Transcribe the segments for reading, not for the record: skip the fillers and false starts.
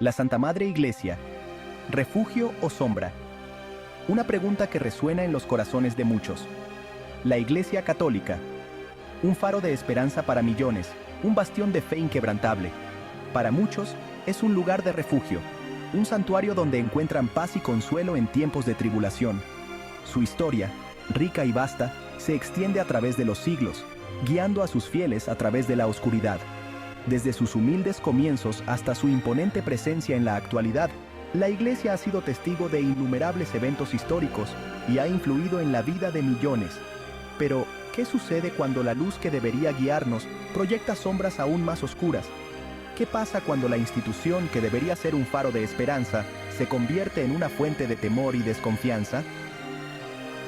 La Santa Madre Iglesia, ¿refugio o sombra? Una pregunta que resuena en los corazones de muchos. La Iglesia Católica, un faro de esperanza para millones, un bastión de fe inquebrantable. Para muchos, es un lugar de refugio, un santuario donde encuentran paz y consuelo en tiempos de tribulación. Su historia, rica y vasta, se extiende a través de los siglos, guiando a sus fieles a través de la oscuridad. Desde sus humildes comienzos hasta su imponente presencia en la actualidad, la Iglesia ha sido testigo de innumerables eventos históricos y ha influido en la vida de millones. Pero, ¿qué sucede cuando la luz que debería guiarnos proyecta sombras aún más oscuras? ¿Qué pasa cuando la institución que debería ser un faro de esperanza se convierte en una fuente de temor y desconfianza?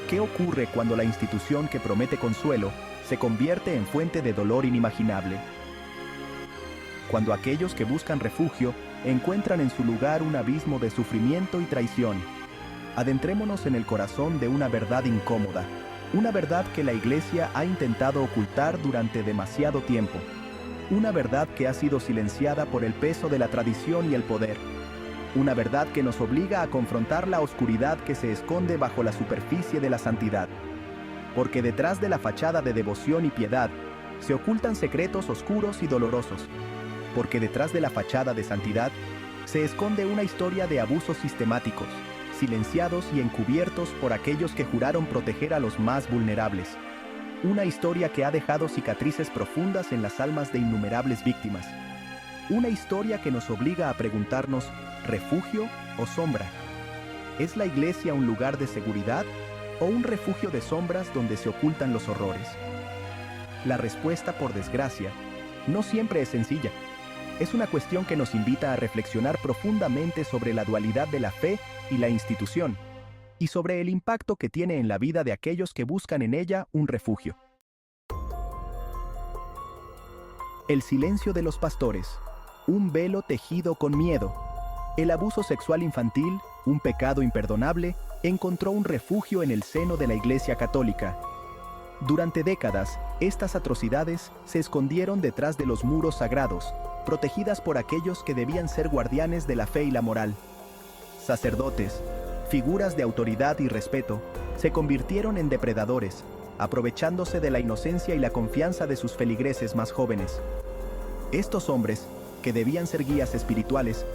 ¿Qué ocurre cuando la institución que promete consuelo se convierte en fuente de dolor inimaginable? Cuando aquellos que buscan refugio encuentran en su lugar un abismo de sufrimiento y traición. Adentrémonos en el corazón de una verdad incómoda, una verdad que la Iglesia ha intentado ocultar durante demasiado tiempo, una verdad que ha sido silenciada por el peso de la tradición y el poder, una verdad que nos obliga a confrontar la oscuridad que se esconde bajo la superficie de la santidad. Porque detrás de la fachada de devoción y piedad se ocultan secretos oscuros y dolorosos. Porque detrás de la fachada de santidad se esconde una historia de abusos sistemáticos, silenciados y encubiertos por aquellos que juraron proteger a los más vulnerables. Una historia que ha dejado cicatrices profundas en las almas de innumerables víctimas. Una historia que nos obliga a preguntarnos, ¿refugio o sombra? ¿Es la Iglesia un lugar de seguridad o un refugio de sombras donde se ocultan los horrores? La respuesta, por desgracia, no siempre es sencilla. Es una cuestión que nos invita a reflexionar profundamente sobre la dualidad de la fe y la institución, y sobre el impacto que tiene en la vida de aquellos que buscan en ella un refugio. El silencio de los pastores, un velo tejido con miedo. El abuso sexual infantil, un pecado imperdonable, encontró un refugio en el seno de la Iglesia Católica. Durante décadas, estas atrocidades se escondieron detrás de los muros sagrados, protegidas por aquellos que debían ser guardianes de la fe y la moral. Sacerdotes, figuras de autoridad y respeto, se convirtieron en depredadores, aprovechándose de la inocencia y la confianza de sus feligreses más jóvenes. Estos hombres, que debían ser guías espirituales,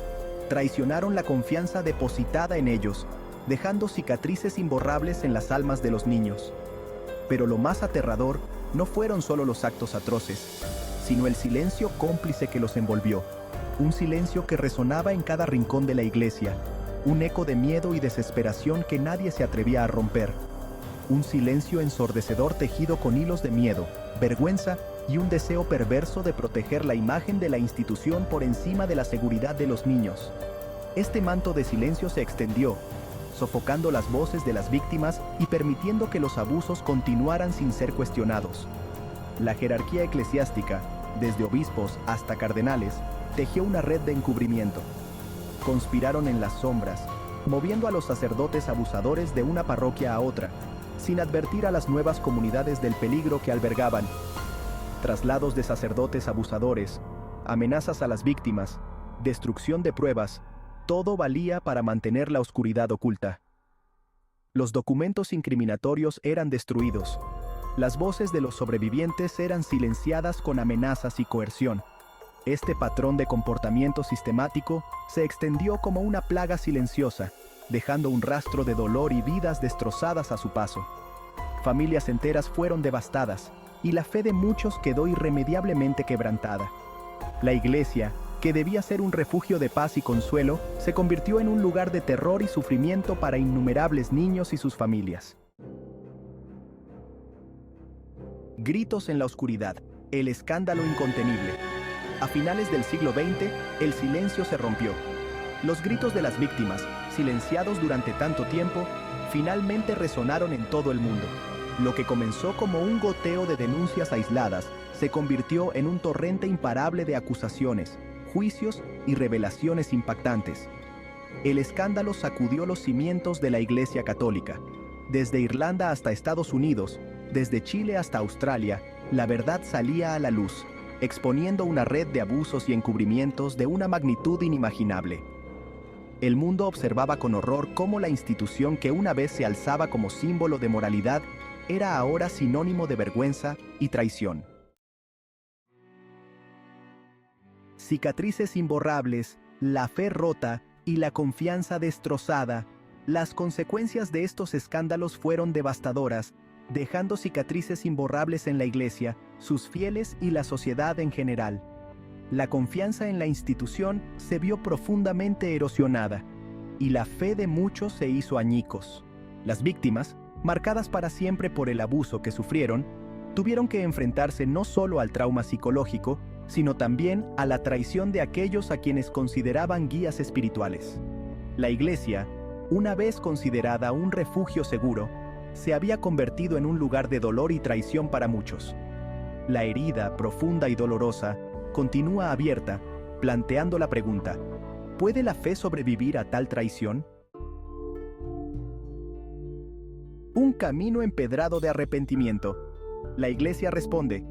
traicionaron la confianza depositada en ellos, dejando cicatrices imborrables en las almas de los niños. Pero lo más aterrador no fueron solo los actos atroces, sino el silencio cómplice que los envolvió, un silencio que resonaba en cada rincón de la Iglesia, un eco de miedo y desesperación que nadie se atrevía a romper, un silencio ensordecedor tejido con hilos de miedo, vergüenza y un deseo perverso de proteger la imagen de la institución por encima de la seguridad de los niños. Este manto de silencio se extendió, sofocando las voces de las víctimas y permitiendo que los abusos continuaran sin ser cuestionados. La jerarquía eclesiástica, desde obispos hasta cardenales, tejió una red de encubrimiento. Conspiraron en las sombras, moviendo a los sacerdotes abusadores de una parroquia a otra, sin advertir a las nuevas comunidades del peligro que albergaban. Traslados de sacerdotes abusadores, amenazas a las víctimas, destrucción de pruebas, todo valía para mantener la oscuridad oculta. Los documentos incriminatorios eran destruidos. Las voces de los sobrevivientes eran silenciadas con amenazas y coerción. Este patrón de comportamiento sistemático se extendió como una plaga silenciosa, dejando un rastro de dolor y vidas destrozadas a su paso. Familias enteras fueron devastadas, y la fe de muchos quedó irremediablemente quebrantada. La Iglesia, que debía ser un refugio de paz y consuelo, se convirtió en un lugar de terror y sufrimiento para innumerables niños y sus familias. Gritos en la oscuridad, el escándalo incontenible. A finales del siglo XX, el silencio se rompió. Los gritos de las víctimas, silenciados durante tanto tiempo, finalmente resonaron en todo el mundo. Lo que comenzó como un goteo de denuncias aisladas, se convirtió en un torrente imparable de acusaciones, juicios y revelaciones impactantes. El escándalo sacudió los cimientos de la Iglesia Católica. Desde Irlanda hasta Estados Unidos, desde Chile hasta Australia, la verdad salía a la luz. exponiendo una red de abusos y encubrimientos de una magnitud inimaginable. El mundo observaba con horror cómo la institución que una vez se alzaba como símbolo de moralidad era ahora sinónimo de vergüenza y traición. Cicatrices imborrables, la fe rota y la confianza destrozada. Las consecuencias de estos escándalos fueron devastadoras, dejando cicatrices imborrables en la Iglesia, sus fieles y la sociedad en general. La confianza en la institución se vio profundamente erosionada, y la fe de muchos se hizo añicos. Las víctimas, marcadas para siempre por el abuso que sufrieron, tuvieron que enfrentarse no solo al trauma psicológico, sino también a la traición de aquellos a quienes consideraban guías espirituales. La Iglesia, una vez considerada un refugio seguro, se había convertido en un lugar de dolor y traición para muchos. La herida, profunda y dolorosa, continúa abierta, planteando la pregunta: ¿puede la fe sobrevivir a tal traición? Un camino empedrado de arrepentimiento. La Iglesia responde.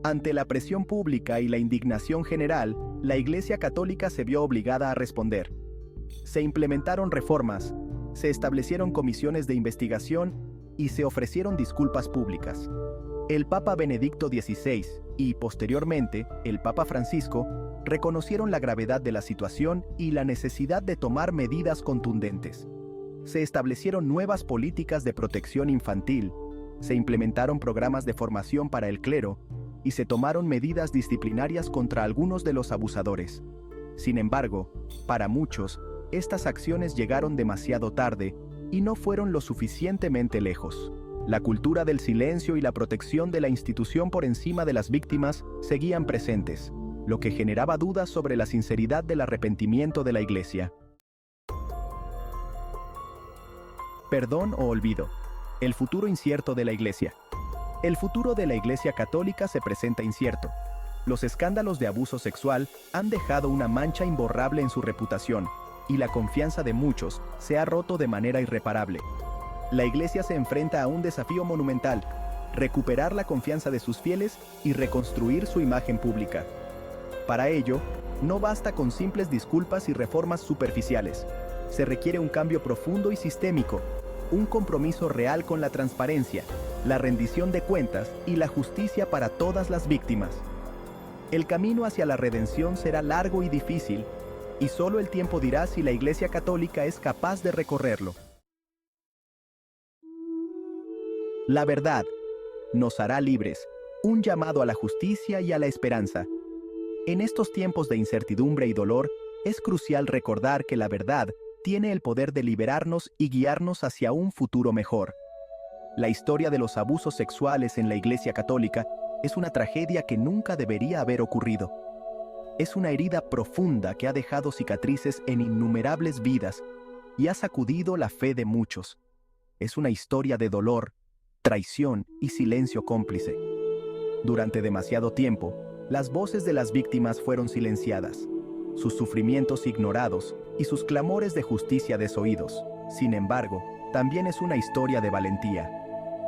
Ante la presión pública y la indignación general, la Iglesia Católica se vio obligada a responder. Se implementaron reformas, se establecieron comisiones de investigación y se ofrecieron disculpas públicas. El Papa Benedicto XVI y, posteriormente, el Papa Francisco reconocieron la gravedad de la situación y la necesidad de tomar medidas contundentes. Se establecieron nuevas políticas de protección infantil, se implementaron programas de formación para el clero y se tomaron medidas disciplinarias contra algunos de los abusadores. Sin embargo, para muchos, estas acciones llegaron demasiado tarde y no fueron lo suficientemente lejos. La cultura del silencio y la protección de la institución por encima de las víctimas seguían presentes, lo que generaba dudas sobre la sinceridad del arrepentimiento de la Iglesia. Perdón o olvido. El futuro incierto de la Iglesia. El futuro de la Iglesia Católica se presenta incierto. Los escándalos de abuso sexual han dejado una mancha imborrable en su reputación, y la confianza de muchos se ha roto de manera irreparable. La Iglesia se enfrenta a un desafío monumental: recuperar la confianza de sus fieles y reconstruir su imagen pública. Para ello, no basta con simples disculpas y reformas superficiales. Se requiere un cambio profundo y sistémico, un compromiso real con la transparencia, la rendición de cuentas y la justicia para todas las víctimas. El camino hacia la redención será largo y difícil, y solo el tiempo dirá si la Iglesia Católica es capaz de recorrerlo. La verdad nos hará libres, un llamado a la justicia y a la esperanza. En estos tiempos de incertidumbre y dolor, es crucial recordar que la verdad tiene el poder de liberarnos y guiarnos hacia un futuro mejor. La historia de los abusos sexuales en la Iglesia Católica es una tragedia que nunca debería haber ocurrido. Es una herida profunda que ha dejado cicatrices en innumerables vidas y ha sacudido la fe de muchos. Es una historia de dolor, traición y silencio cómplice. Durante demasiado tiempo, las voces de las víctimas fueron silenciadas, sus sufrimientos ignorados y sus clamores de justicia desoídos. Sin embargo, también es una historia de valentía.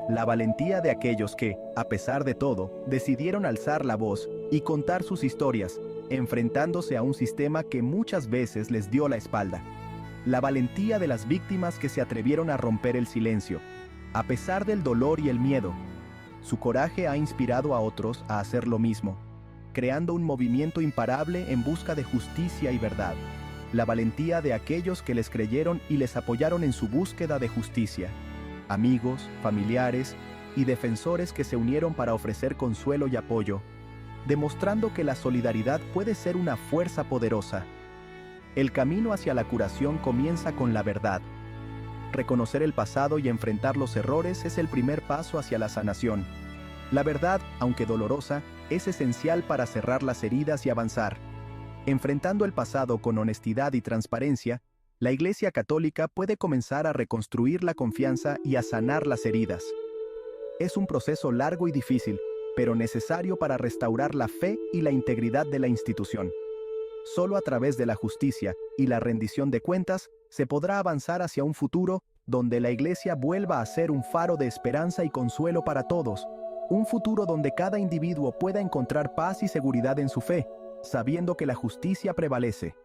La valentía de aquellos que, a pesar de todo, decidieron alzar la voz y contar sus historias, enfrentándose a un sistema que muchas veces les dio la espalda. La valentía de las víctimas que se atrevieron a romper el silencio, a pesar del dolor y el miedo. Su coraje ha inspirado a otros a hacer lo mismo, creando un movimiento imparable en busca de justicia y verdad. La valentía de aquellos que les creyeron y les apoyaron en su búsqueda de justicia. Amigos, familiares y defensores que se unieron para ofrecer consuelo y apoyo, demostrando que la solidaridad puede ser una fuerza poderosa. El camino hacia la curación comienza con la verdad. Reconocer el pasado y enfrentar los errores es el primer paso hacia la sanación. La verdad, aunque dolorosa, es esencial para cerrar las heridas y avanzar. Enfrentando el pasado con honestidad y transparencia, la Iglesia Católica puede comenzar a reconstruir la confianza y a sanar las heridas. Es un proceso largo y difícil, pero necesario para restaurar la fe y la integridad de la institución. Solo a través de la justicia y la rendición de cuentas se podrá avanzar hacia un futuro donde la Iglesia vuelva a ser un faro de esperanza y consuelo para todos, Un futuro donde cada individuo pueda encontrar paz y seguridad en su fe, sabiendo que la justicia prevalece.